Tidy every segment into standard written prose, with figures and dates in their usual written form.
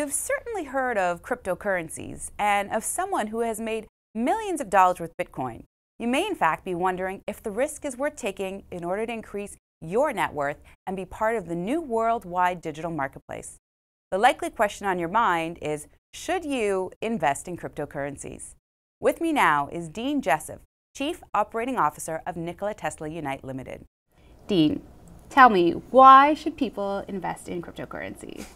You've certainly heard of cryptocurrencies and of someone who has made millions of dollars with Bitcoin. You may in fact be wondering if the risk is worth taking in order to increase your net worth and be part of the new worldwide digital marketplace. The likely question on your mind is, should you invest in cryptocurrencies? With me now is Dean Jessop, Chief Operating Officer of Nikola Tesla Unite Limited. Dean, tell me, why should people invest in cryptocurrencies?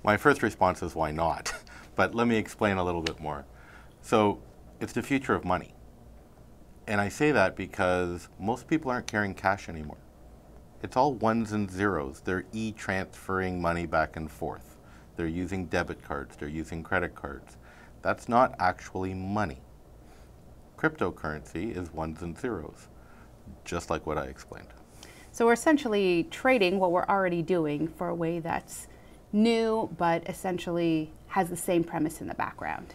My first response is why not? But let me explain a little bit more. So it's the future of money. And I say that because most people aren't carrying cash anymore. It's all ones and zeros. They're e-transferring money back and forth. They're using debit cards. They're using credit cards. That's not actually money. Cryptocurrency is ones and zeros, just like what I explained. So we're essentially trading what we're already doing for a way that's new, but essentially has the same premise in the background.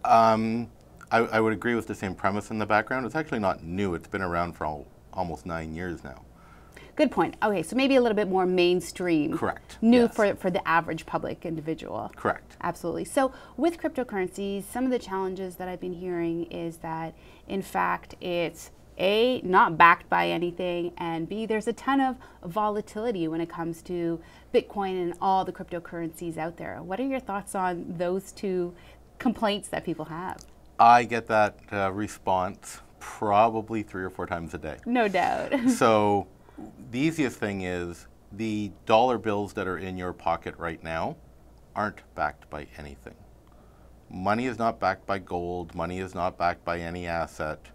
I would agree with the same premise in the background. It's actually not new. It's been around for almost 9 years now. Good point. Okay, so maybe a little bit more mainstream. Correct. New, yes. for the average public individual. Correct. Absolutely. So with cryptocurrencies, some of the challenges that I've been hearing is that, in fact, it's A, not backed by anything, and B, there's a ton of volatility when it comes to Bitcoin and all the cryptocurrencies out there. What are your thoughts on those two complaints that people have? I get that response probably 3 or 4 times a day. No doubt. So the easiest thing is the dollar bills that are in your pocket right now aren't backed by anything. Money is not backed by gold. Money is not backed by any asset.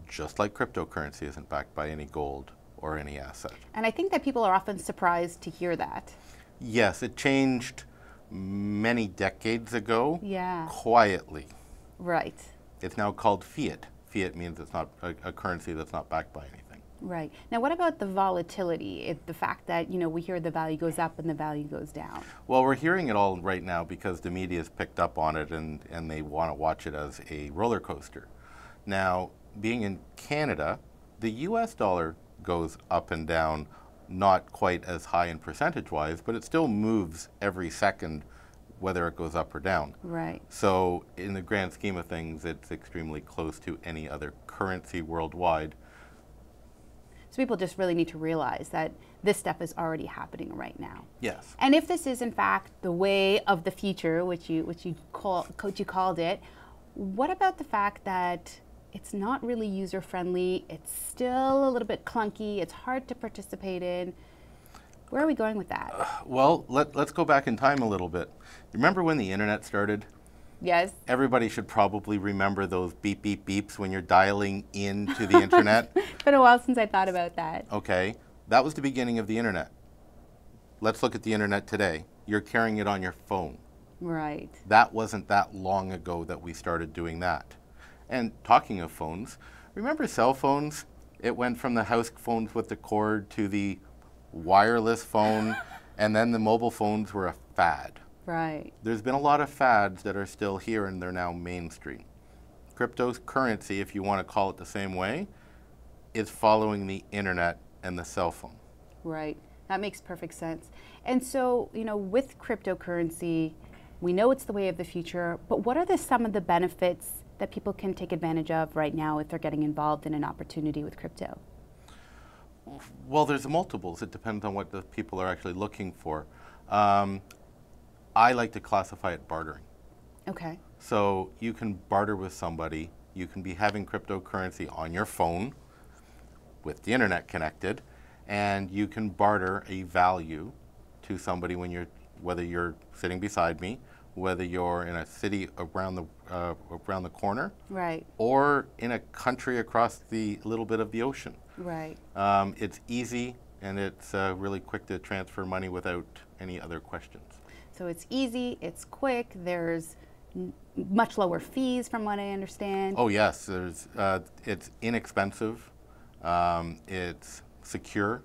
Just like cryptocurrency isn't backed by any gold or any asset. And I think that people are often surprised to hear that. Yes, it changed many decades ago. Yeah. Quietly. Right. It's now called fiat. Fiat means it's not a currency that's not backed by anything. Right. Now what about the volatility? The fact that, we hear the value goes up and the value goes down. Well, we're hearing it all right now because the media has picked up on it and they want to watch it as a roller coaster. Now, being in Canada, the US dollar goes up and down, not quite as high in percentage-wise, but it still moves every second whether it goes up or down. Right. So in the grand scheme of things, it's extremely close to any other currency worldwide. So people just really need to realize that this stuff is already happening right now. Yes. And if this is in fact the way of the future, which you called it, what about the fact that it's not really user-friendly, it's still a little bit clunky, it's hard to participate in? Where are we going with that? Well, let's go back in time a little bit. Remember when the internet started? Yes. Everybody should probably remember those beep, beep, beeps when you're dialing into the internet. It's been a while since I thought about that. Okay, that was the beginning of the internet. Let's look at the internet today. You're carrying it on your phone. Right. That wasn't that long ago that we started doing that. And talking of phones, remember cell phones? It went from the house phones with the cord to the wireless phone, and then the mobile phones were a fad. Right. There's been a lot of fads that are still here and they're now mainstream. Cryptocurrency, if you want to call it the same way, is following the internet and the cell phone. Right. That makes perfect sense. And so, with cryptocurrency, we know it's the way of the future, but what are some of the benefits that people can take advantage of right now if they're getting involved in an opportunity with crypto? Well, there's multiples. It depends on what the people are actually looking for. I like to classify it bartering. Okay. So you can barter with somebody. You can be having cryptocurrency on your phone with the internet connected, and you can barter a value to somebody whether you're sitting beside me, whether you're in a city around the corner, right, or in a country across the little bit of the ocean. Right. It's easy and it's really quick to transfer money without any other questions. So it's easy, it's quick, there's much lower fees from what I understand. Oh yes, it's inexpensive, it's secure,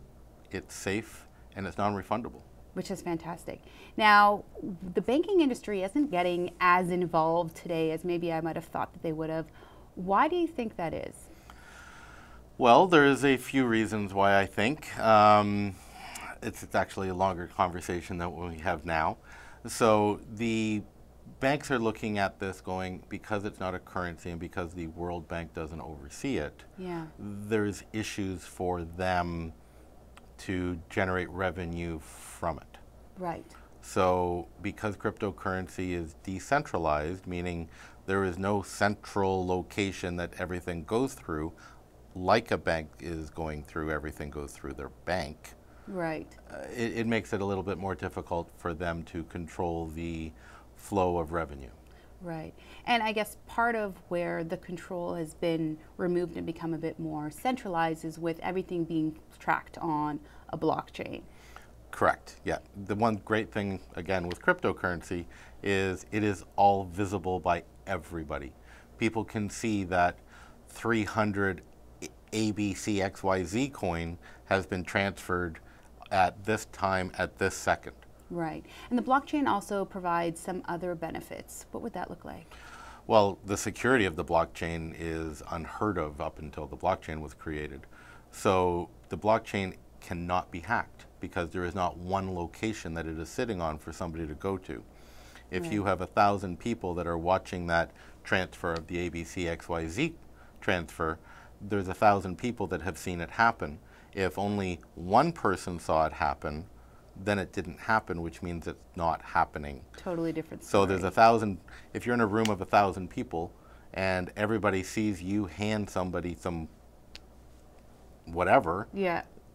it's safe, and it's non-refundable. Which is fantastic. Now, the banking industry isn't getting as involved today as maybe I might have thought that they would have. Why do you think that is? Well, there's a few reasons why I think. It's actually a longer conversation than what we have now. So the banks are looking at this going, because it's not a currency and because the World Bank doesn't oversee it, there's issues for them to generate revenue from it. Right. So because cryptocurrency is decentralized, meaning there is no central location that everything goes through, like a bank is going through, everything goes through their bank. Right. It makes it a little bit more difficult for them to control the flow of revenue. Right. And I guess part of where the control has been removed and become a bit more centralized is with everything being tracked on a blockchain. Correct, yeah. The one great thing, again, with cryptocurrency is it is all visible by everybody. People can see that 300 ABCXYZ coin has been transferred at this time, at this second. Right. And the blockchain also provides some other benefits. What would that look like? Well, the security of the blockchain is unheard of up until the blockchain was created. So the blockchain cannot be hacked because there is not one location that it is sitting on for somebody to go to. If you have 1,000 people that are watching that transfer of the ABCXYZ transfer, there's 1,000 people that have seen it happen. If only one person saw it happen, then it didn't happen, which means it's not happening. Totally different story. So there's 1,000, if you're in a room of 1,000 people and everybody sees you hand somebody some whatever,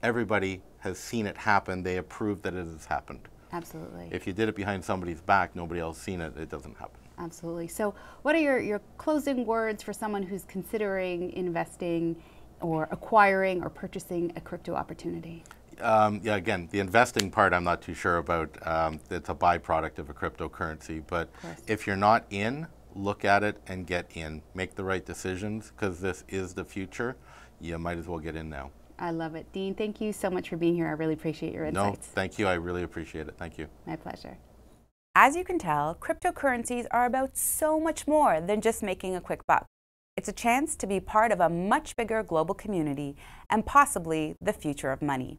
everybody has seen it happen, they approve that it has happened. Absolutely. If you did it behind somebody's back, nobody else seen it, it doesn't happen. Absolutely. So what are your closing words for someone who's considering investing or acquiring or purchasing a crypto opportunity? Yeah, again, the investing part I'm not too sure about. It's a byproduct of a cryptocurrency. But if you're not in, look at it and get in. Make the right decisions because this is the future. You might as well get in now. I love it. Dean, thank you so much for being here. I really appreciate your insights. No, thank you. I really appreciate it. Thank you. My pleasure. As you can tell, cryptocurrencies are about so much more than just making a quick buck. It's a chance to be part of a much bigger global community and possibly the future of money.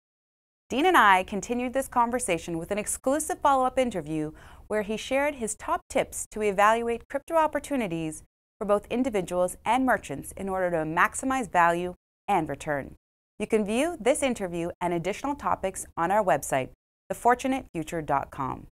Dean and I continued this conversation with an exclusive follow-up interview where he shared his top tips to evaluate crypto opportunities for both individuals and merchants in order to maximize value and return. You can view this interview and additional topics on our website, thefortunatefuture.com.